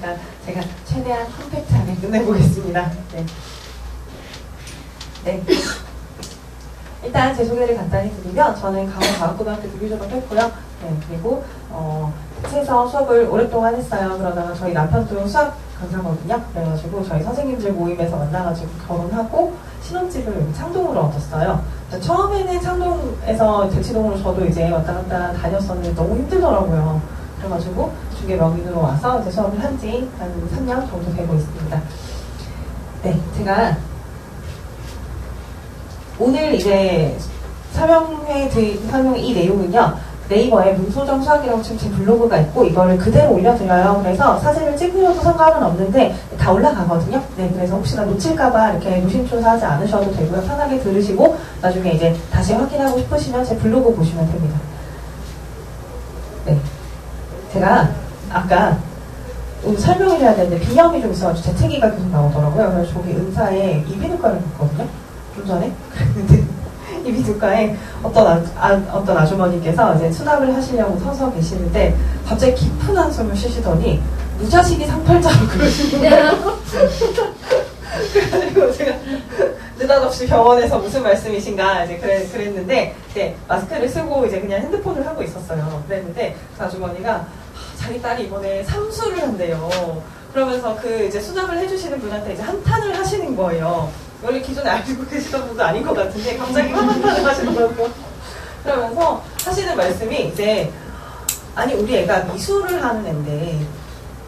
많으니까 제가 최대한 컴팩트하게 끝내보겠습니다. 네. 네. 일단 제 소개를 간단히 드리면 저는 강원과학고등학교 교육 졸업했고요. 네, 그리고 특채에서 수업을 오랫동안 했어요. 그러다가 저희 남편도 수학 강사거든요. 그래가지고 저희 선생님들 모임에서 만나가지고 결혼하고 신혼집을 여기 창동으로 얻었어요. 처음에는 창동에서 대치동으로 저도 이제 왔다 갔다 다녔었는데 너무 힘들더라고요. 그래가지고 중계 명인으로 와서 이제 수업을 한 지 한 3년 정도 되고 있습니다. 네, 제가 오늘 이제 설명해 이 내용은요, 네이버에 문소정 수학이라고 지금 제 블로그가 있고 이거를 그대로 올려드려요. 그래서 사진을 찍으셔도 상관은 없는데 다 올라가거든요. 네, 그래서 혹시나 놓칠까봐 이렇게 노심초사하지 않으셔도 되고요. 편하게 들으시고 나중에 이제 다시 확인하고 싶으시면 제 블로그 보시면 됩니다. 네, 제가 아까 설명을 해야 되는데 비염이 좀 있어가지고 재채기가 계속 나오더라고요. 그래서 저기 은사에 이비인후과를 갔거든요. 좀 전에. 이비인후과에 어떤 아주머니께서 이제 수납을 하시려고 서서 계시는데 갑자기 깊은 한숨을 쉬시더니 무자식이 상팔자로 그러시는 거예요. 그래가지고 제가 느닷없이 병원에서 무슨 말씀이신가 이제 그랬는데 이제 마스크를 쓰고 이제 그냥 핸드폰을 하고 있었어요. 그랬는데 그 아주머니가 자기 딸이 이번에 삼수를 한대요. 그러면서 그 이제 수납을 해주시는 분한테 이제 한탄을 하시는 거예요. 원래 기존에 알고 계시던 분도 아닌 것 같은데 갑자기 한탄을 하시더라고요. 그러면서 하시는 말씀이 이제 아니 우리 애가 미술을 하는 애인데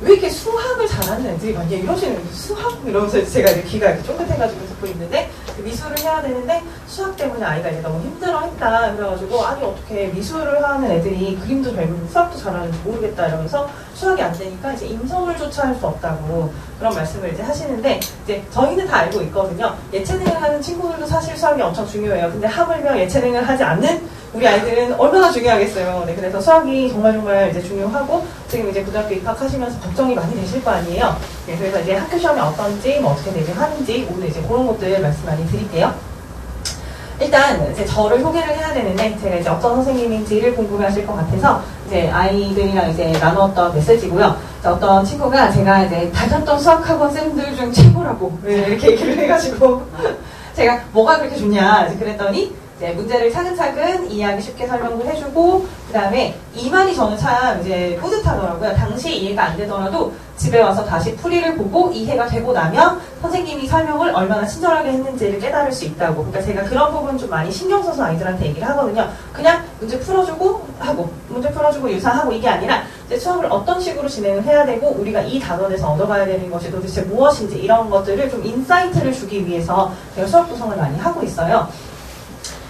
왜 이렇게 수학을 잘하는 애들이 많냐 이러시는 거예요. 수학? 이러면서 제가 이제 귀가 이렇게 쫑긋해가지고 듣고 있는데 미술을 해야 되는데 수학 때문에 아이가 이제 너무 힘들어했다. 그래가지고 아니 어떻게 미술을 하는 애들이 그림도 잘 그리고 수학도 잘하는지 모르겠다 이러면서 수학이 안 되니까 이제 임성을조차 할 수 없다고 그런 말씀을 이제 하시는데 이제 저희는 다 알고 있거든요. 예체능을 하는 친구들도 사실 수학이 엄청 중요해요. 근데 하물며 예체능을 하지 않는 우리 아이들은 얼마나 중요하겠어요. 네, 그래서 수학이 정말 이제 중요하고 지금 이제 고등학교 입학하시면서 걱정이 많이 되실 거 아니에요. 네, 그래서 이제 학교 시험이 어떤지 뭐 어떻게 대비하는지 오늘 이제 그런 것들 말씀 많이 드릴게요. 일단 이제 저를 소개를 해야 되는데 제가 이제 어떤 선생님인지를 궁금해하실 것 같아서 이제 아이들이랑 이제 나눴던 메시지고요. 어떤 친구가 제가 이제 다녔던 수학학원 쌤들 중 최고라고 이렇게 얘기를 해가지고 제가 뭐가 그렇게 좋냐 이제 그랬더니 이제 문제를 차근차근 이해하기 쉽게 설명을 해주고 그 다음에 이 말이 저는 참 이제 뿌듯하더라고요. 당시 이해가 안 되더라도 집에 와서 다시 풀이를 보고 이해가 되고 나면 선생님이 설명을 얼마나 친절하게 했는지를 깨달을 수 있다고. 그러니까 제가 그런 부분 좀 많이 신경 써서 아이들한테 얘기를 하거든요. 그냥 문제 풀어주고 하고 문제 풀어주고 유사하고 이게 아니라 이제 수업을 어떤 식으로 진행을 해야 되고 우리가 이 단원에서 얻어가야 되는 것이 도대체 무엇인지 이런 것들을 좀 인사이트를 주기 위해서 제가 수업 구성을 많이 하고 있어요.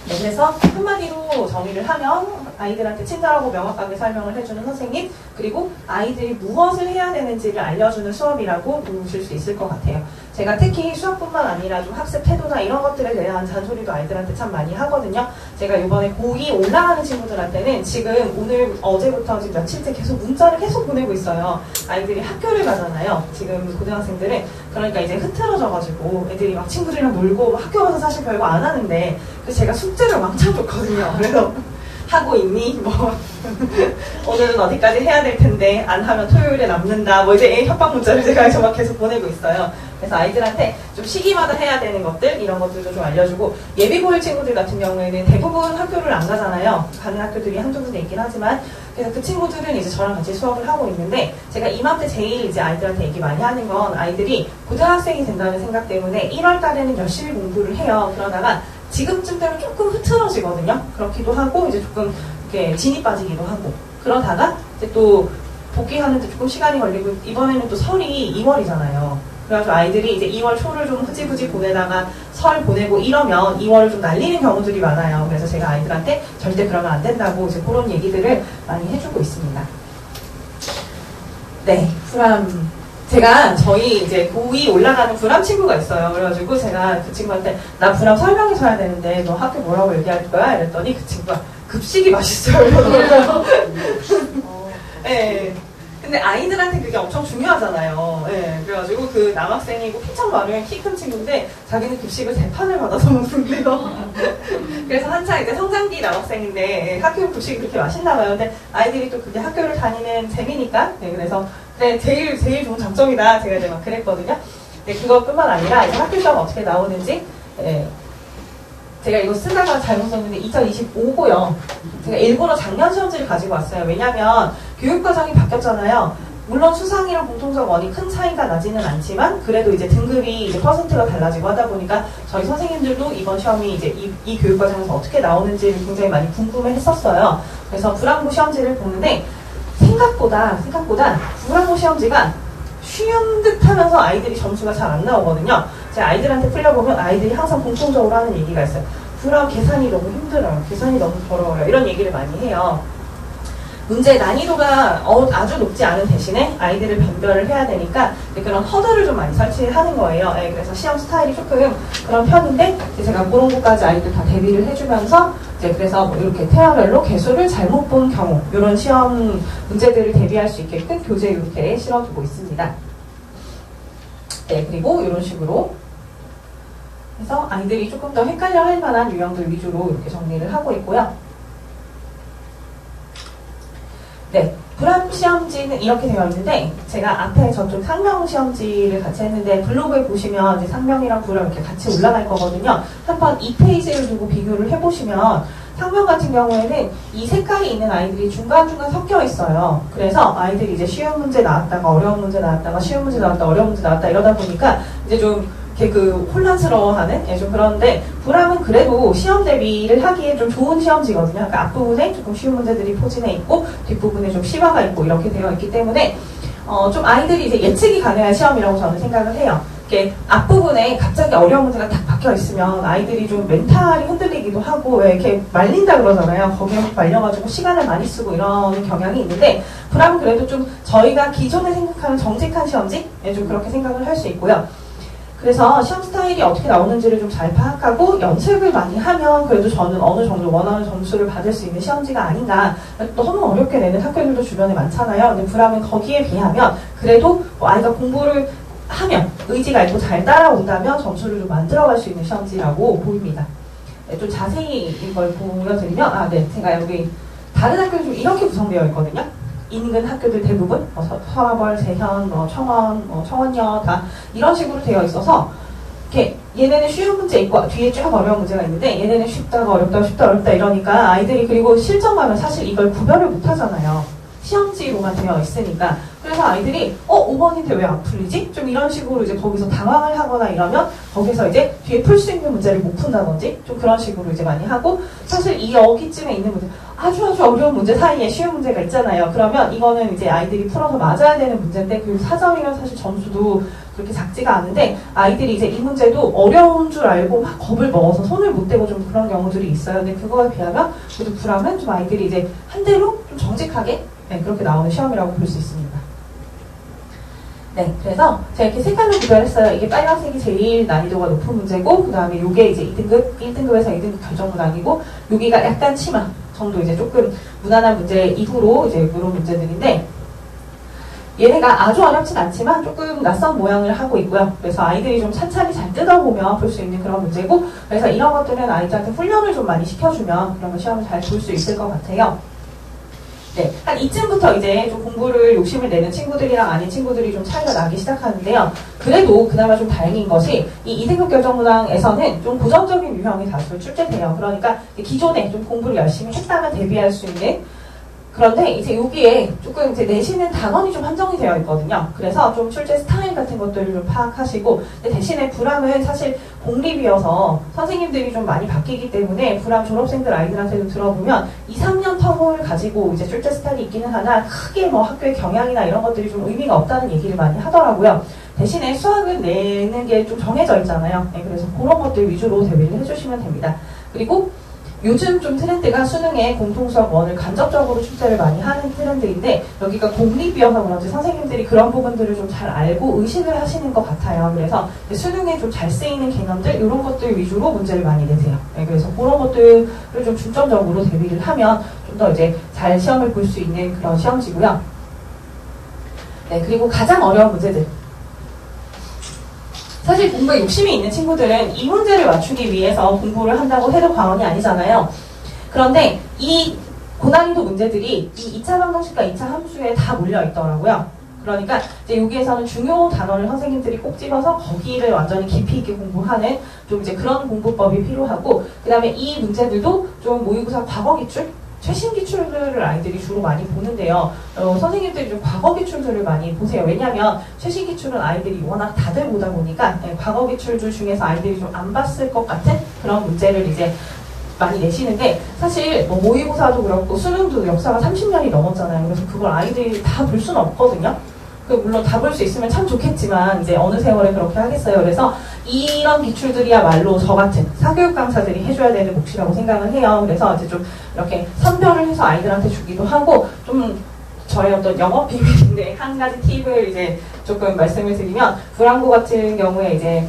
네, 그래서 한마디로 정의를 하면 아이들한테 친절하고 명확하게 설명을 해주는 선생님 그리고 아이들이 무엇을 해야 되는지를 알려주는 수업이라고 보실 수 있을 것 같아요. 제가 특히 수학뿐만 아니라 좀 학습 태도나 이런 것들에 대한 잔소리도 아이들한테 참 많이 하거든요. 제가 이번에 고2 올라가는 친구들한테는 지금 오늘 어제부터 지금 며칠째 계속 문자를 계속 보내고 있어요. 아이들이 학교를 가잖아요. 지금 고등학생들은 그러니까 이제 흐트러져가지고 애들이 막 친구들이랑 놀고 학교 가서 사실 별거 안 하는데 그래서 제가 숙제를 왕창 줬거든요. 그래서 하고 있니? 뭐 오늘은 어디까지 해야 될 텐데 안 하면 토요일에 남는다. 뭐 이제 협박 문자를 제가 막 계속 보내고 있어요. 그래서 아이들한테 좀 시기마다 해야 되는 것들 이런 것들도 좀 알려주고 예비고일 친구들 같은 경우에는 대부분 학교를 안 가잖아요. 가는 학교들이 한두 군데 있긴 하지만 그래서 그 친구들은 이제 저랑 같이 수업을 하고 있는데 제가 이맘때 제일 이제 아이들한테 얘기 많이 하는 건 아이들이 고등학생이 된다는 생각 때문에 1월 달에는 열심히 공부를 해요. 그러다가 지금쯤 되면 조금 흐트러지거든요. 그렇기도 하고 이제 조금 이렇게 진이 빠지기도 하고 그러다가 이제 또 복귀하는데 조금 시간이 걸리고 이번에는 또 설이 2월이잖아요. 그래가지고 아이들이 이제 2월 초를 좀 흐지부지 보내다가 설 보내고 이러면 2월을 좀 날리는 경우들이 많아요. 그래서 제가 아이들한테 절대 그러면 안 된다고 이제 그런 얘기들을 많이 해주고 있습니다. 네, 불암. 제가 저희 이제 고2 올라가는 불암 친구가 있어요. 그래가지고 제가 그 친구한테 나 불암 설명해서 해야 되는데 너 학교 뭐라고 얘기할 거야? 이랬더니 그 친구가 급식이 맛있어요. 이러더라고요. 네. 근데 아이들한테 그게 엄청 중요하잖아요. 네. 그래가지고 그 남학생이고 피청 많으면 키 큰 친구인데 자기는 급식을 3판을 받아서 먹는데요. 그래서 한창 이제 성장기 남학생인데 학교 급식이 그렇게 맛있나 봐요. 근데 아이들이 또 그게 학교를 다니는 재미니까 그래서 제일 좋은 장점이다 제가 이제 막 그랬거든요. 그것뿐만 아니라 이제 학교 시험 어떻게 나오는지 제가 이거 쓰다가 잘못 썼는데 2025고요. 제가 일부러 작년 시험지를 가지고 왔어요. 왜냐면 교육과정이 바뀌었잖아요. 물론 수상이랑 공통적 원이 큰 차이가 나지는 않지만 그래도 이제 등급이 이제 퍼센트가 달라지고 하다 보니까 저희 선생님들도 이번 시험이 이제 이 교육과정에서 어떻게 나오는지를 굉장히 많이 궁금해 했었어요. 그래서 불합부 시험지를 보는데 생각보다 불합부 시험지가 쉬운 듯 하면서 아이들이 점수가 잘 안 나오거든요. 제가 아이들한테 풀려보면 아이들이 항상 공통적으로 하는 얘기가 있어요. 불합 계산이 너무 힘들어요. 계산이 너무 더러워요. 이런 얘기를 많이 해요. 문제 난이도가 아주 높지 않은 대신에 아이들을 변별을 해야 되니까 그런 허들을 좀 많이 설치하는 거예요. 그래서 시험 스타일이 조금 그런 편인데 제가 그런 것까지 아이들 다 대비를 해주면서 그래서 뭐 이렇게 태아별로 개수를 잘못 본 경우 이런 시험 문제들을 대비할 수 있게끔 교재에 이렇게 실어두고 있습니다. 그리고 이런 식으로 해서 아이들이 조금 더 헷갈려 할 만한 유형들 위주로 이렇게 정리를 하고 있고요. 불합 시험지는 이렇게 되어 있는데 제가 앞에 저쪽 상명 시험지를 같이 했는데 블로그에 보시면 이제 상명이랑 불합 이렇게 같이 올라갈 거거든요. 한번 이 페이지를 두고 비교를 해보시면 상명 같은 경우에는 이 색깔이 있는 아이들이 중간중간 섞여 있어요. 그래서 아이들이 이제 쉬운 문제 나왔다가 어려운 문제 나왔다가 쉬운 문제 나왔다 어려운 문제 나왔다 이러다 보니까 이제 좀 이렇게 혼란스러워하는 좀 그런데 불합은 그래도 시험 대비를 하기에 좀 좋은 시험지거든요. 그러니까 앞부분에 조금 쉬운 문제들이 포진해 있고 뒷부분에 좀 심화가 있고 이렇게 되어 있기 때문에 좀 아이들이 이제 예측이 가능한 시험이라고 저는 생각을 해요. 이렇게 앞부분에 갑자기 어려운 문제가 딱 박혀 있으면 아이들이 좀 멘탈이 흔들리기도 하고 왜 이렇게 말린다 그러잖아요. 거기에 말려가지고 시간을 많이 쓰고 이런 경향이 있는데 불합은 그래도 좀 저희가 기존에 생각하는 정직한 시험지 좀 그렇게 생각을 할 수 있고요. 그래서 시험 스타일이 어떻게 나오는지를 좀 잘 파악하고 연습을 많이 하면 그래도 저는 어느 정도 원하는 점수를 받을 수 있는 시험지가 아닌가. 너무 어렵게 내는 학교들도 주변에 많잖아요. 근데 불합은 거기에 비하면 그래도 아이가 공부를 하면 의지가 있고 잘 따라온다면 점수를 좀 만들어갈 수 있는 시험지라고 보입니다. 좀 자세히 이걸 보여드리면 제가 여기 다른 학교는 좀 이렇게 구성되어 있거든요. 인근 학교들 대부분 서라벌, 재현, 청원, 청원여 다 이런 식으로 되어 있어서 이렇게 얘네는 쉬운 문제 있고 뒤에 쭉 어려운 문제가 있는데 얘네는 쉽다가 어렵다 쉽다 어렵다 이러니까 아이들이 그리고 실전하면 사실 이걸 구별을 못 하잖아요. 시험지로만 되어 있으니까. 그래서 아이들이 5번인데 왜 안 풀리지? 좀 이런 식으로 이제 거기서 당황을 하거나 이러면 거기서 이제 뒤에 풀 수 있는 문제를 못 푼다든지 좀 그런 식으로 이제 많이 하고 사실 이 여기쯤에 있는 문제 아주 어려운 문제 사이에 쉬운 문제가 있잖아요. 그러면 이거는 이제 아이들이 풀어서 맞아야 되는 문제인데 그리고 4점이면 사실 점수도 그렇게 작지가 않은데 아이들이 이제 이 문제도 어려운 줄 알고 막 겁을 먹어서 손을 못 대고 좀 그런 경우들이 있어요. 근데 그거에 비하면 그래도 불합은 좀 아이들이 이제 한 대로 좀 정직하게 그렇게 나오는 시험이라고 볼 수 있습니다. 그래서 제가 이렇게 색깔로 구별했어요. 이게 빨간색이 제일 난이도가 높은 문제고, 그 다음에 요게 이제 2등급, 1등급에서 2등급 결정문항이고, 여기가 약간 심화 정도 이제 조금 무난한 문제 이후로 이제 이런 문제들인데, 얘네가 아주 어렵진 않지만 조금 낯선 모양을 하고 있고요. 그래서 아이들이 좀 찬찬히 잘 뜯어보면 볼 수 있는 그런 문제고, 그래서 이런 것들은 아이들한테 훈련을 좀 많이 시켜주면 그러면 시험을 잘 볼 수 있을 것 같아요. 한 이쯤부터 이제 좀 공부를 욕심을 내는 친구들이랑 아닌 친구들이 좀 차이가 나기 시작하는데요. 그래도 그나마 좀 다행인 것이 이 2등급 결정문항에서는 좀 고전적인 유형이 다수 출제돼요. 그러니까 기존에 좀 공부를 열심히 했다면 대비할 수 있는 그런데 이제 여기에 조금 이제 내시는 단원이 좀 한정이 되어 있거든요. 그래서 좀 출제 스타일 같은 것들을 좀 파악하시고 대신에 불합은 사실 공립이어서 선생님들이 좀 많이 바뀌기 때문에 불합 졸업생들 아이들한테도 들어보면 2, 3년 텀을 가지고 이제 출제 스타일이 있기는 하나 크게 뭐 학교의 경향이나 이런 것들이 좀 의미가 없다는 얘기를 많이 하더라고요. 대신에 수학은 내는 게 좀 정해져 있잖아요. 그래서 그런 것들 위주로 대비를 해주시면 됩니다. 그리고 요즘 좀 트렌드가 수능에 공통수학 1을 간접적으로 출제를 많이 하는 트렌드인데 여기가 공립이어서 그런지 선생님들이 그런 부분들을 좀 잘 알고 의식을 하시는 것 같아요. 그래서 수능에 좀 잘 쓰이는 개념들 이런 것들 위주로 문제를 많이 내세요. 그래서 그런 것들을 좀 중점적으로 대비를 하면 좀 더 이제 잘 시험을 볼 수 있는 그런 시험지고요. 그리고 가장 어려운 문제들 사실 공부에 욕심이 있는 친구들은 이 문제를 맞추기 위해서 공부를 한다고 해도 과언이 아니잖아요. 그런데 이 고난이도 문제들이 이 2차 방정식과 2차 함수에 다 몰려 있더라고요. 그러니까 이제 여기에서는 중요 단어를 선생님들이 꼭 집어서 거기를 완전히 깊이 있게 공부하는 좀 이제 그런 공부법이 필요하고, 그 다음에 이 문제들도 좀 모의고사 과거 기출, 최신 기출들을 아이들이 주로 많이 보는데요. 선생님들이 좀 과거 기출들을 많이 보세요. 왜냐하면 최신 기출은 아이들이 워낙 다들 보다 보니까 과거 기출들 중에서 아이들이 좀 안 봤을 것 같은 그런 문제를 이제 많이 내시는데, 사실 뭐 모의고사도 그렇고 수능도 역사가 30년이 넘었잖아요. 그래서 그걸 아이들이 다 볼 수는 없거든요. 물론 다 볼 수 있으면 참 좋겠지만 이제 어느 세월에 그렇게 하겠어요. 그래서 이런 기출들이야말로 저 같은 사교육 강사들이 해줘야 되는 몫이라고 생각을 해요. 그래서 이제 좀 이렇게 선별을 해서 아이들한테 주기도 하고, 좀 저의 어떤 영업 비밀인데 한 가지 팁을 이제 조금 말씀을 드리면, 불안고 같은 경우에 이제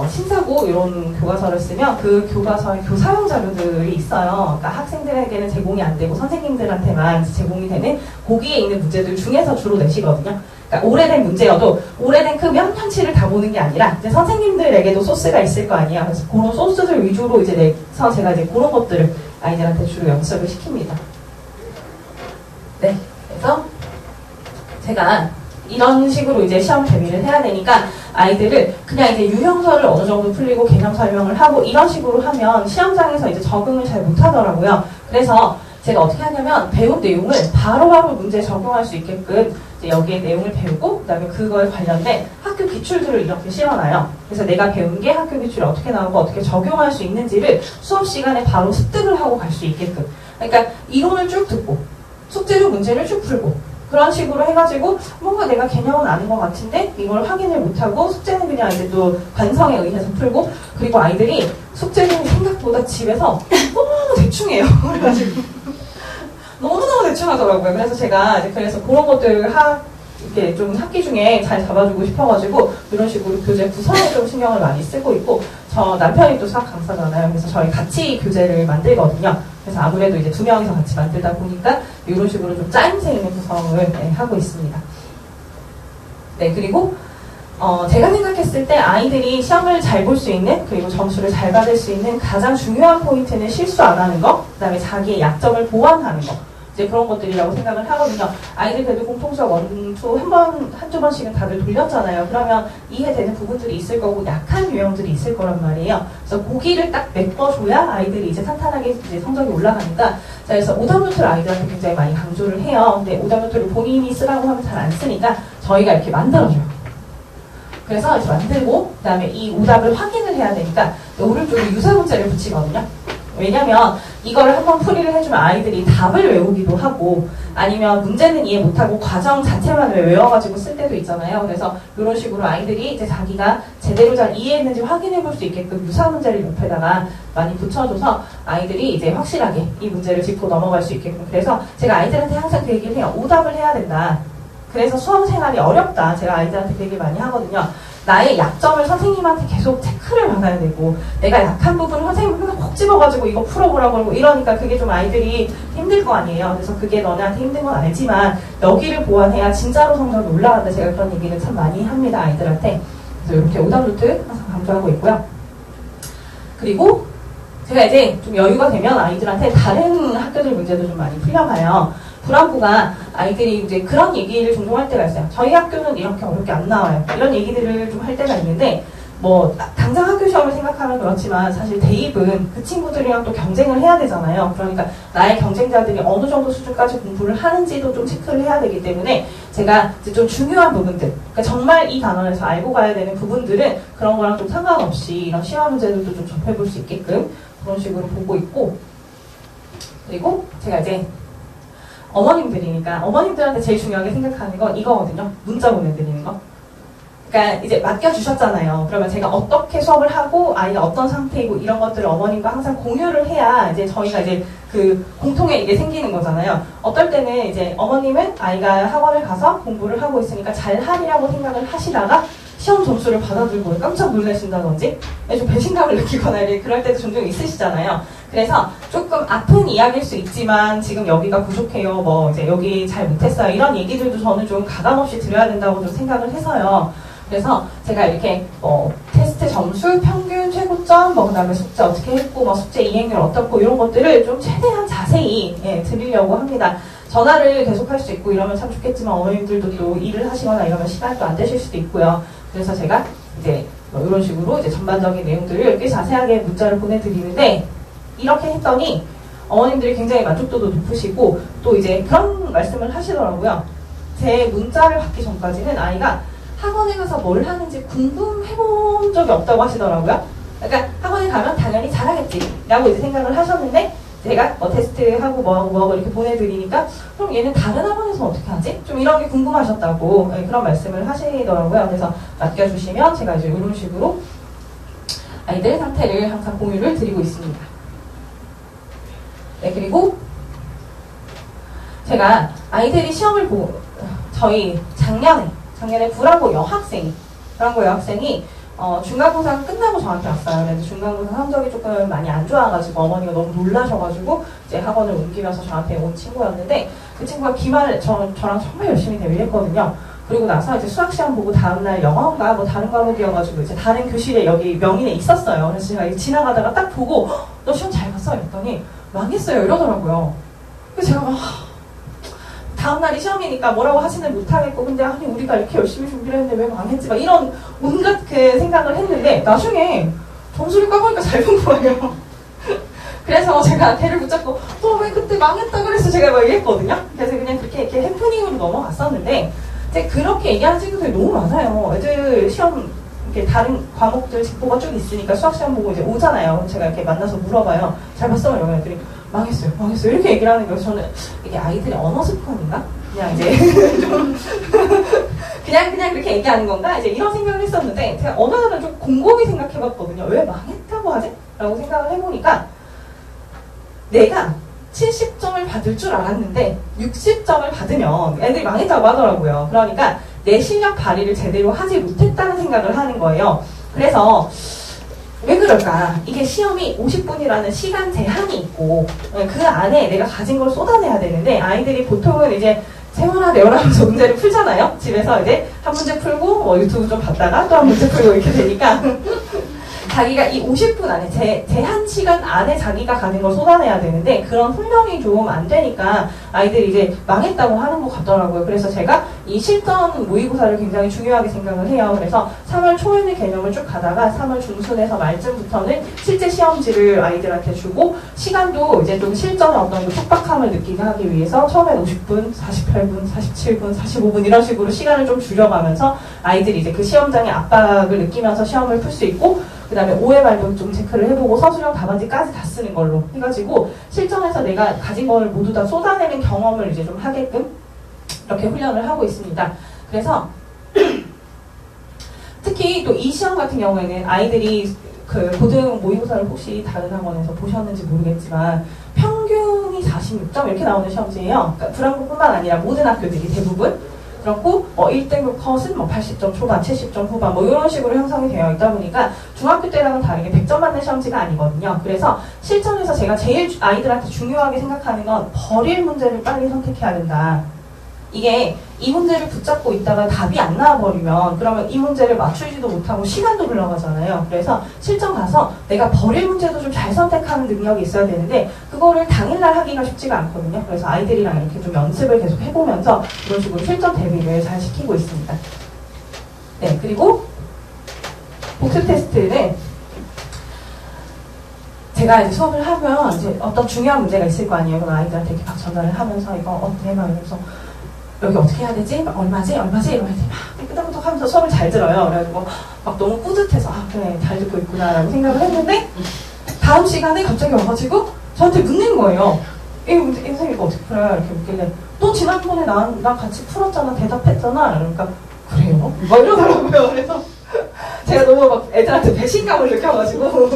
신사고 이런 교과서를 쓰면 그 교과서에 교사용 자료들이 있어요. 그러니까 학생들에게는 제공이 안 되고 선생님들한테만 제공이 되는 거기에 있는 문제들 중에서 주로 내시거든요. 그러니까 오래된 문제여도 오래된 그 면편치를 다 보는 게 아니라 이제 선생님들에게도 소스가 있을 거 아니에요. 그래서 그런 소스들 위주로 이제 내서 제가 이제 그런 것들을 아이들한테 주로 연습을 시킵니다. 네, 그래서 제가 이런 식으로 이제 시험 대비를 해야 되니까 아이들을 그냥 이제 유형설을 어느 정도 풀리고 개념 설명을 하고 이런 식으로 하면 시험장에서 이제 적응을 잘 못하더라고요. 그래서 제가 어떻게 하냐면 배운 내용을 바로바로 문제에 적용할 수 있게끔 이제 여기에 내용을 배우고, 그다음에 그거에 관련된 학교 기출들을 이렇게 씌워놔요. 그래서 내가 배운 게 학교 기출에 어떻게 나오고 어떻게 적용할 수 있는지를 수업 시간에 바로 습득을 하고 갈 수 있게끔. 그러니까 이론을 쭉 듣고 숙제로 문제를 쭉 풀고 그런 식으로 해가지고 뭔가 내가 개념은 아는 것 같은데 이걸 확인을 못하고 숙제는 그냥 이제 또 관성에 의해서 풀고, 그리고 아이들이 숙제는 생각보다 집에서 너무 대충 해요. 그래가지고 너무너무 대충 하더라고요. 그래서 제가 이제 그래서 그런 것들을 이렇게 좀 학기 중에 잘 잡아주고 싶어가지고 이런 식으로 교재 구성에 좀 신경을 많이 쓰고 있고, 저 남편이 또 수학 강사잖아요. 그래서 저희 같이 교재를 만들거든요. 그래서 아무래도 이제 2명이서 같이 만들다 보니까 이런 식으로 좀 짜임새 있는 구성을 하고 있습니다. 네, 그리고 제가 생각했을 때 아이들이 시험을 잘 볼 수 있는, 그리고 점수를 잘 받을 수 있는 가장 중요한 포인트는 실수 안 하는 거, 그 다음에 자기의 약점을 보완하는 거, 이제 그런 것들이라고 생각을 하거든요. 아이들 그래도 공통수업 1, 2 한두 번씩은 다들 돌렸잖아요. 그러면 이해되는 부분들이 있을 거고 약한 유형들이 있을 거란 말이에요. 그래서 고기를 딱 메꿔줘야 아이들이 이제 탄탄하게 이제 성적이 올라가니까, 자, 그래서 오답노트를 아이들한테 굉장히 많이 강조를 해요. 근데 오답노트를 본인이 쓰라고 하면 잘 안 쓰니까 저희가 이렇게 만들어줘요. 그래서 이제 만들고, 그 다음에 이 오답을 확인을 해야 되니까 오른쪽에 유사 문제를 붙이거든요. 왜냐면 이거를 한번 풀이를 해주면 아이들이 답을 외우기도 하고, 아니면 문제는 이해 못하고 과정 자체만 외워가지고 쓸 때도 있잖아요. 그래서 이런 식으로 아이들이 이제 자기가 제대로 잘 이해했는지 확인해 볼 수 있게끔 유사 문제를 옆에다가 많이 붙여줘서 아이들이 이제 확실하게 이 문제를 짚고 넘어갈 수 있게끔. 그래서 제가 아이들한테 항상 그 얘기를 해요. 오답을 해야 된다. 그래서 수험 생활이 어렵다. 제가 아이들한테 그 얘기를 많이 하거든요. 나의 약점을 선생님한테 계속 체크를 받아야 되고, 내가 약한 부분을 선생님이 콕 집어가지고 이거 풀어보라고 그러고 이러니까 그게 좀 아이들이 힘들 거 아니에요. 그래서 그게 너네한테 힘든 건 알지만 여기를 보완해야 진짜로 성적이 올라간다. 제가 그런 얘기를 참 많이 합니다, 아이들한테. 그래서 이렇게 오답노트 항상 강조하고 있고요. 그리고 제가 이제 좀 여유가 되면 아이들한테 다른 학교들 문제도 좀 많이 풀려가요. 불안고가 아이들이 이제 그런 얘기를 종종 할 때가 있어요. 저희 학교는 이렇게 어렵게 안 나와요. 이런 얘기들을 좀 할 때가 있는데, 뭐 당장 학교 시험을 생각하면 그렇지만 사실 대입은 그 친구들이랑 또 경쟁을 해야 되잖아요. 그러니까 나의 경쟁자들이 어느 정도 수준까지 공부를 하는지도 좀 체크를 해야 되기 때문에 제가 이제 좀 중요한 부분들, 그러니까 정말 이 단원에서 알고 가야 되는 부분들은 그런 거랑 좀 상관없이 이런 시험 문제들도 좀 접해볼 수 있게끔 그런 식으로 보고 있고, 그리고 제가 이제 어머님들이니까 어머님들한테 제일 중요하게 생각하는 건 이거거든요. 문자 보내드리는 거. 그러니까 이제 맡겨주셨잖아요. 그러면 제가 어떻게 수업을 하고 아이가 어떤 상태이고 이런 것들을 어머님과 항상 공유를 해야 이제 저희가 이제 그 공통의 이게 생기는 거잖아요. 어떨 때는 이제 어머님은 아이가 학원을 가서 공부를 하고 있으니까 잘하리라고 생각을 하시다가 시험 점수를 받아들고 깜짝 놀라신다든지 좀 배신감을 느끼거나 그럴 때도 종종 있으시잖아요. 그래서 조금 아픈 이야기일 수 있지만 지금 여기가 부족해요. 뭐 이제 여기 잘 못했어요. 이런 얘기들도 저는 좀 가감없이 드려야 된다고 좀 생각을 해서요. 그래서 제가 이렇게 테스트 점수, 평균, 최고점, 뭐 그다음에 숙제 어떻게 했고, 뭐 숙제 이행률 어떻고 이런 것들을 좀 최대한 자세히 드리려고 합니다. 전화를 계속 할 수 있고 이러면 참 좋겠지만 어머님들도 또 일을 하시거나 이러면 시간도 안 되실 수도 있고요. 그래서 제가 이제 뭐 이런 식으로 이제 전반적인 내용들을 이렇게 자세하게 문자를 보내드리는데 이렇게 했더니 어머님들이 굉장히 만족도도 높으시고 또 이제 그런 말씀을 하시더라고요. 제 문자를 받기 전까지는 아이가 학원에 가서 뭘 하는지 궁금해본 적이 없다고 하시더라고요. 그러니까 학원에 가면 당연히 잘하겠지 라고 이제 생각을 하셨는데 제가 뭐 테스트하고 뭐하고 이렇게 보내드리니까 그럼 얘는 다른 학원에서 어떻게 하지? 좀 이런 게 궁금하셨다고 그런 말씀을 하시더라고요. 그래서 맡겨주시면 제가 이제 이런 식으로 아이들 상태를 항상 공유를 드리고 있습니다. 네, 그리고 제가 아이들이 시험을 보고 저희 작년에 불안고 여학생이 중간고사 끝나고 저한테 왔어요. 그래서 중간고사 성적이 조금 많이 안 좋아가지고 어머니가 너무 놀라셔가지고 이제 학원을 옮기면서 저한테 온 친구였는데 그 친구가 기말 저랑 정말 열심히 대비했거든요. 그리고 나서 이제 수학시험 보고 다음날 영어인가 뭐 다른 과목이어가지고 이제 다른 교실에 여기 명인에 있었어요. 그래서 제가 지나가다가 딱 보고 너 시험 잘 봤어? 이랬더니 망했어요 이러더라고요. 그래서 제가 막 다음날이 시험이니까 뭐라고 하지는 못하겠고 근데 아니 우리가 이렇게 열심히 준비를 했는데 왜 망했지? 막 이런 온갖 그 생각을 했는데 나중에 점수를 까보니까 잘 본 거예요. 그래서 제가 걔를 붙잡고 너 왜 그때 망했다 그래서 제가 막 얘기했거든요. 그래서 그냥 그렇게 이렇게 해프닝으로 넘어갔었는데 이제 그렇게 얘기하는 친구들이 너무 많아요. 애들 시험 이렇게 다른 과목들 직보가 쭉 있으니까 수학시험 보고 이제 오잖아요. 제가 이렇게 만나서 물어봐요. 잘 봤어? 이러면 애들이 망했어요. 이렇게 얘기를 하는 거예요. 저는 이게 아이들의 언어 습관인가? 그냥 이제 좀 그냥 그렇게 얘기하는 건가? 이제 이런 생각을 했었는데 제가 어느 날은 좀 곰곰이 생각해봤거든요. 왜 망했다고 하지? 라고 생각을 해보니까 내가 70점을 받을 줄 알았는데 60점을 받으면 애들이 망했다고 하더라고요. 그러니까 내 실력 발휘를 제대로 하지 못했다는 생각을 하는 거예요. 그래서 왜 그럴까? 이게 시험이 50분이라는 시간 제한이 있고 그 안에 내가 가진 걸 쏟아내야 되는데 아이들이 보통은 이제 세워라 내워라 하면서 문제를 풀잖아요. 집에서 이제 한 문제 풀고 뭐 유튜브 좀 봤다가 또 한 문제 풀고 이렇게 되니까 자기가 이 50분 안에 제한 시간 안에 자기가 가진 걸 쏟아내야 되는데 그런 훈련이 좀 안 되니까 아이들이 이제 망했다고 하는 것 같더라고요. 그래서 제가 이 실전 모의고사를 굉장히 중요하게 생각을 해요. 그래서 3월 초에는 개념을 쭉 가다가 3월 중순에서 말쯤부터는 실제 시험지를 아이들한테 주고 시간도 이제 좀 실전의 어떤 그 촉박함을 느끼게 하기 위해서 처음엔 50분, 48분, 47분, 45분 이런 식으로 시간을 좀 줄여가면서 아이들이 이제 그 시험장의 압박을 느끼면서 시험을 풀 수 있고 그 다음에 OMR도 좀 체크를 해보고 서술형 답안지까지 다 쓰는 걸로 해가지고 실전에서 내가 가진 거를 모두 다 쏟아내는 경험을 이제 좀 하게끔 이렇게 훈련을 하고 있습니다. 그래서 특히 또 이 시험 같은 경우에는 아이들이 그 고등 모의고사를 혹시 다른 학원에서 보셨는지 모르겠지만 평균이 46점 이렇게 나오는 시험지예요. 그러니까 불안고뿐만 아니라 모든 학교들이 대부분 그렇고 1등급 컷은 뭐 80점 초반, 70점 후반 뭐 이런 식으로 형성이 되어 있다 보니까 중학교 때랑은 다르게 100점 맞는 시험지가 아니거든요. 그래서 실전에서 제가 제일 아이들한테 중요하게 생각하는 건 버릴 문제를 빨리 선택해야 된다. 이게 이 문제를 붙잡고 있다가 답이 안 나와버리면 그러면 이 문제를 맞추지도 못하고 시간도 흘러가잖아요. 그래서 실전 가서 내가 버릴 문제도 좀 잘 선택하는 능력이 있어야 되는데 그거를 당일날 하기가 쉽지가 않거든요. 그래서 아이들이랑 이렇게 좀 연습을 계속 해보면서 이런 식으로 실전 대비를 잘 시키고 있습니다. 네, 그리고 복습 테스트는 제가 이제 수업을 하면 이제 어떤 중요한 문제가 있을 거 아니에요. 그럼 아이들한테 이렇게 막 전달을 하면서 이거 어때? 막 이러면서 여기 어떻게 해야 되지? 막 얼마지? 이러면서 막 끄덕끄덕 하면서 수업을 잘 들어요. 그래가지고 막 너무 뿌듯해서 그래 잘 듣고 있구나 라고 생각을 했는데 다음 시간에 갑자기 와가지고 저한테 묻는 거예요. 이 선생님 이거 어떻게 풀어요? 이렇게 묻길래 너 지난번에 나랑 같이 풀었잖아. 대답했잖아. 그러니까 그래요? 막 이러더라고요. 그래서 제가 너무 막 애들한테 배신감을 느껴가지고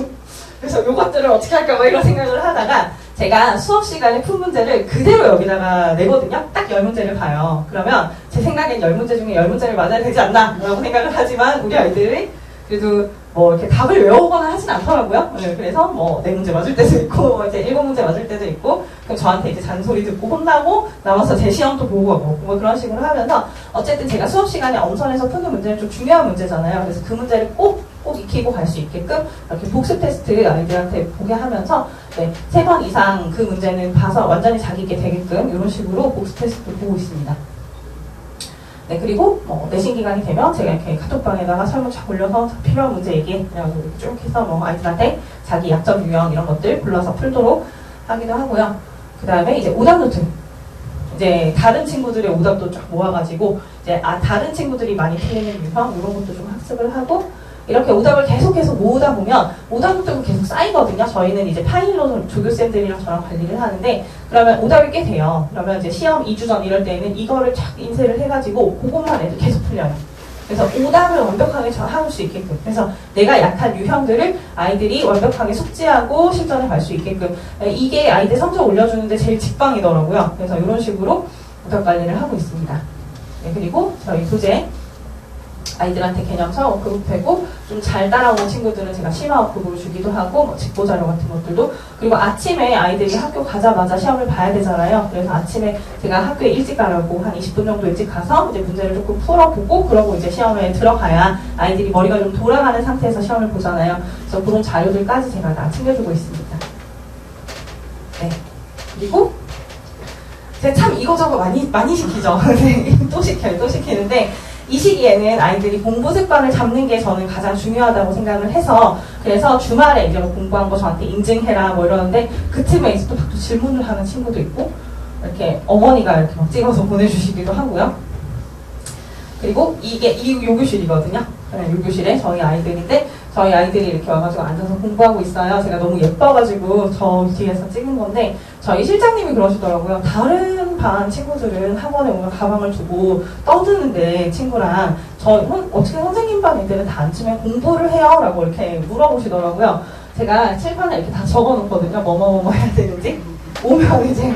그래서 요것들을 어떻게 할까 막 이런 생각을 하다가 제가 수업 시간에 푼 문제를 그대로 여기다가 내거든요. 딱 10문제를 봐요. 그러면 제 생각엔 10문제 중에 10문제를 맞아야 되지 않나 라고 생각을 하지만 우리 아이들이 그래도 뭐 이렇게 답을 외우거나 하진 않더라고요. 네, 그래서 뭐 4문제 맞을 때도 있고 이제 7문제 맞을 때도 있고 그럼 저한테 이제 잔소리 듣고 혼나고 남아서 제 시험도 보고 가고 뭐 그런 식으로 하면서 어쨌든 제가 수업 시간에 엄선해서 푸는 문제는 좀 중요한 문제잖아요. 그래서 그 문제를 꼭 꼭 익히고 갈 수 있게끔 이렇게 복습 테스트 아이들한테 보게 하면서 네, 3번 이상 그 문제는 봐서 완전히 자기 게 되게끔 이런 식으로 복습 테스트를 보고 있습니다. 네, 그리고 내신 기간이 되면 제가 이렇게 카톡방에다가 설문지 올려서 필요한 문제 얘기라고 쭉 해서 아이들한테 자기 약점 유형 이런 것들 불러서 풀도록 하기도 하고요. 그 다음에 이제 오답 노트. 이제 다른 친구들의 오답도 쫙 모아가지고 이제 다른 친구들이 많이 틀리는 유형 이런 것도 좀 학습을 하고 이렇게 오답을 계속해서 모으다 보면 오답 노트가 계속 쌓이거든요. 저희는 이제 파일로 조교쌤들이랑 저랑 관리를 하는데 그러면 오답이 꽤 돼요. 그러면 이제 시험 2주 전 이럴 때는 이거를 쫙 인쇄를 해가지고 그것만 애들 계속 풀려요. 그래서 오답을 완벽하게 할 수 있게끔 그래서 내가 약한 유형들을 아이들이 완벽하게 숙지하고 실전에 갈 수 있게끔 이게 아이들 성적 올려주는데 제일 직방이더라고요. 그래서 이런 식으로 오답 관리를 하고 있습니다. 네, 그리고 저희 소재 아이들한테 개념서 워크북 되고 좀 잘 따라오는 친구들은 제가 심화 워크북을 주기도 하고 직보자료 같은 것들도 그리고 아침에 아이들이 학교 가자마자 시험을 봐야 되잖아요. 그래서 아침에 제가 학교에 일찍 가라고 한 20분 정도 일찍 가서 이제 문제를 조금 풀어보고 그러고 이제 시험에 들어가야 아이들이 머리가 좀 돌아가는 상태에서 시험을 보잖아요. 그래서 그런 자료들까지 제가 다 챙겨주고 있습니다. 네. 그리고 제가 참 이거저거 많이 시키죠. 또 시키는데 이 시기에는 아이들이 공부 습관을 잡는 게 저는 가장 중요하다고 생각을 해서 그래서 주말에 이제 공부한 거 저한테 인증해라 뭐 이러는데 그 틈에 이제 또 질문을 하는 친구도 있고 이렇게 어머니가 이렇게 막 찍어서 보내주시기도 하고요. 그리고 이게 요 교실이거든요. 네, 요 교실에 저희 아이들인데 저희 아이들이 이렇게 와가지고 앉아서 공부하고 있어요. 제가 너무 예뻐가지고 저 뒤에서 찍은 건데 저희 실장님이 그러시더라고요. 다른 반 친구들은 학원에 오면 가방을 두고 떠드는데 친구랑 어떻게 선생님 반 애들은 다 앉으면 공부를 해요? 라고 이렇게 물어보시더라고요. 제가 칠판에 이렇게 다 적어놓거든요. 뭐뭐 해야 되는지. 오면 이제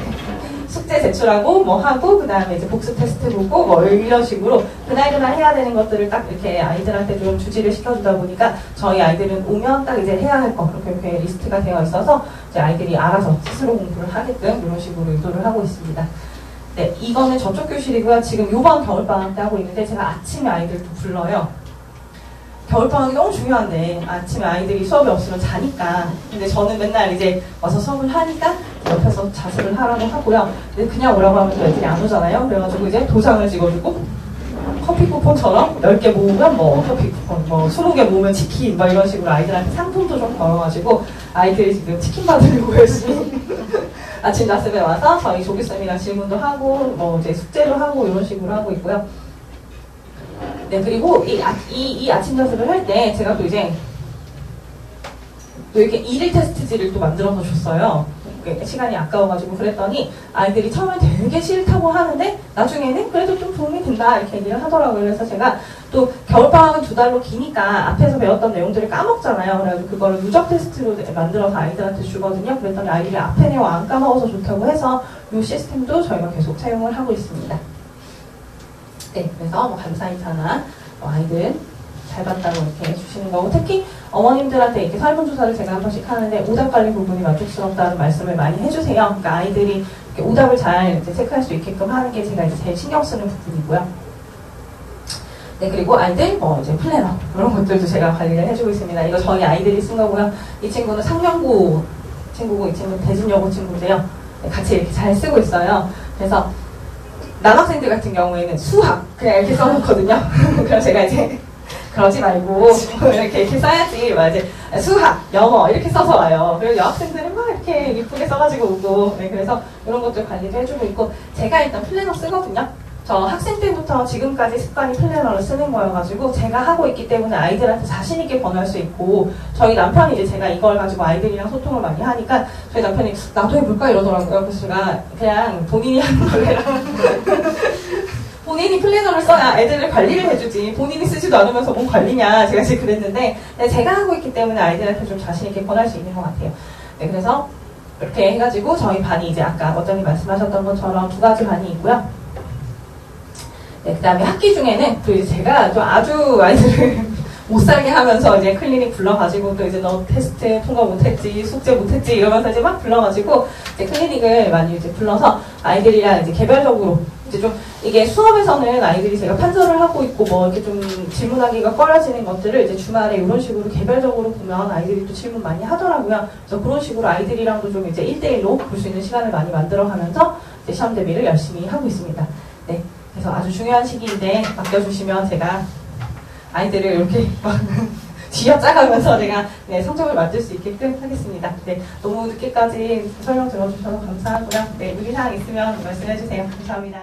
숙제 제출하고 뭐 하고 그 다음에 이제 복습 테스트 보고 뭐 이런 식으로 그날 해야 되는 것들을 딱 이렇게 아이들한테 좀 주지를 시켜주다 보니까 저희 아이들은 오면 딱 이제 해야 할 거 이렇게 리스트가 되어 있어서 이제 아이들이 알아서 스스로 공부를 하게끔 이런 식으로 유도를 하고 있습니다. 네, 이거는 저쪽 교실이고요. 지금 요번 겨울방학 때 하고 있는데 제가 아침에 아이들도 불러요. 겨울방학이 너무 중요한데 아침에 아이들이 수업이 없으면 자니까 근데 저는 맨날 이제 와서 수업을 하니까 옆에서 자습을 하라고 하고요. 근데 그냥 오라고 하면 애들이 안 오잖아요. 그래가지고 이제 도장을 찍어주고 커피 쿠폰처럼 10개 모으면 뭐 커피 쿠폰, 뭐 20개 모으면 치킨 뭐 이런 식으로 아이들한테 상품도 좀 걸어가지고 아이들이 지금 치킨 받으려고 열심히 아침 자습에 와서 저희 조교쌤이랑 질문도 하고 뭐 이제 숙제도 하고 이런 식으로 하고 있고요. 네, 그리고 이 아침 자습을 할 때 제가 또 이제 또 이렇게 일일 테스트지를 또 만들어서 줬어요. 시간이 아까워가지고 그랬더니 아이들이 처음에 되게 싫다고 하는데 나중에는 그래도 좀 도움이 된다 이렇게 얘기를 하더라고요. 그래서 제가 또 겨울방학은 2달로 기니까 앞에서 배웠던 내용들을 까먹잖아요. 그래가지고 그거를 누적 테스트로 만들어서 아이들한테 주거든요. 그랬더니 아이들이 앞에 내용 안 까먹어서 좋다고 해서 이 시스템도 저희가 계속 사용을 하고 있습니다. 네, 그래서 뭐 감사인사나 아이들 잘 봤다고 이렇게 해주시는 거고 특히 어머님들한테 이렇게 설문조사를 제가 한 번씩 하는데 오답 관리 부분이 만족스럽다는 말씀을 많이 해주세요. 그러니까 아이들이 이렇게 오답을 잘 이제 체크할 수 있게끔 하는 게 제가 이제 제일 신경 쓰는 부분이고요. 네, 그리고 아이들 이제 플래너 이런 것들도 제가 관리를 해주고 있습니다. 이거 저희 아이들이 쓴 거고요. 이 친구는 상명고 친구고 이 친구는 대진여고 친구인데요. 네, 같이 이렇게 잘 쓰고 있어요. 그래서 남학생들 같은 경우에는 수학 그냥 이렇게 써놓거든요. 그럼 제가 이제 그러지 말고 이렇게 써야지 맞아 수학, 영어 이렇게 써서 와요. 그리고 여학생들은 막 이렇게 예쁘게 써가지고 오고 네, 그래서 이런 것들 관리도 해주고 있고 제가 일단 플래너 쓰거든요. 저 학생 때부터 지금까지 습관이 플래너를 쓰는 거여가지고 제가 하고 있기 때문에 아이들한테 자신 있게 권할 수 있고 저희 남편이 이제 제가 이걸 가지고 아이들이랑 소통을 많이 하니까 저희 남편이 나도 해볼까 이러더라고요. 그래서 제가 그냥 본인이 하는 걸 해라. 본인이 플래너를 써야 애들을 관리를 해주지 본인이 쓰지도 않으면서 뭔 관리냐 제가 이제 그랬는데 제가 하고 있기 때문에 아이들한테 좀 자신 있게 권할 수 있는 것 같아요. 네, 그래서 이렇게 해가지고 저희 반이 이제 아까 원장님 말씀하셨던 것처럼 2가지 반이 있고요. 네, 그 다음에 학기 중에는 또 이제 제가 또 아주 아이들을 못 살게 하면서 이제 클리닉 불러가지고 또 이제 너 테스트 통과 못했지, 숙제 못했지 이러면서 이제 막 불러가지고 이제 클리닉을 많이 이제 불러서 아이들이랑 이제 개별적으로 이제 좀 이게 수업에서는 아이들이 제가 판서를 하고 있고 뭐 이렇게 좀 질문하기가 꺼려지는 것들을 이제 주말에 이런 식으로 개별적으로 보면 아이들이 또 질문 많이 하더라고요. 그래서 그런 식으로 아이들이랑도 좀 이제 1대1로 볼 수 있는 시간을 많이 만들어가면서 이제 시험 대비를 열심히 하고 있습니다. 네, 그래서 아주 중요한 시기인데 맡겨주시면 제가 아이들을 이렇게 쥐어짜가면서 제가 네, 성적을 만들 수 있게끔 하겠습니다. 네, 너무 늦게까지 설명 들어주셔서 감사하고요. 네, 문의사항 있으면 말씀해주세요. 감사합니다.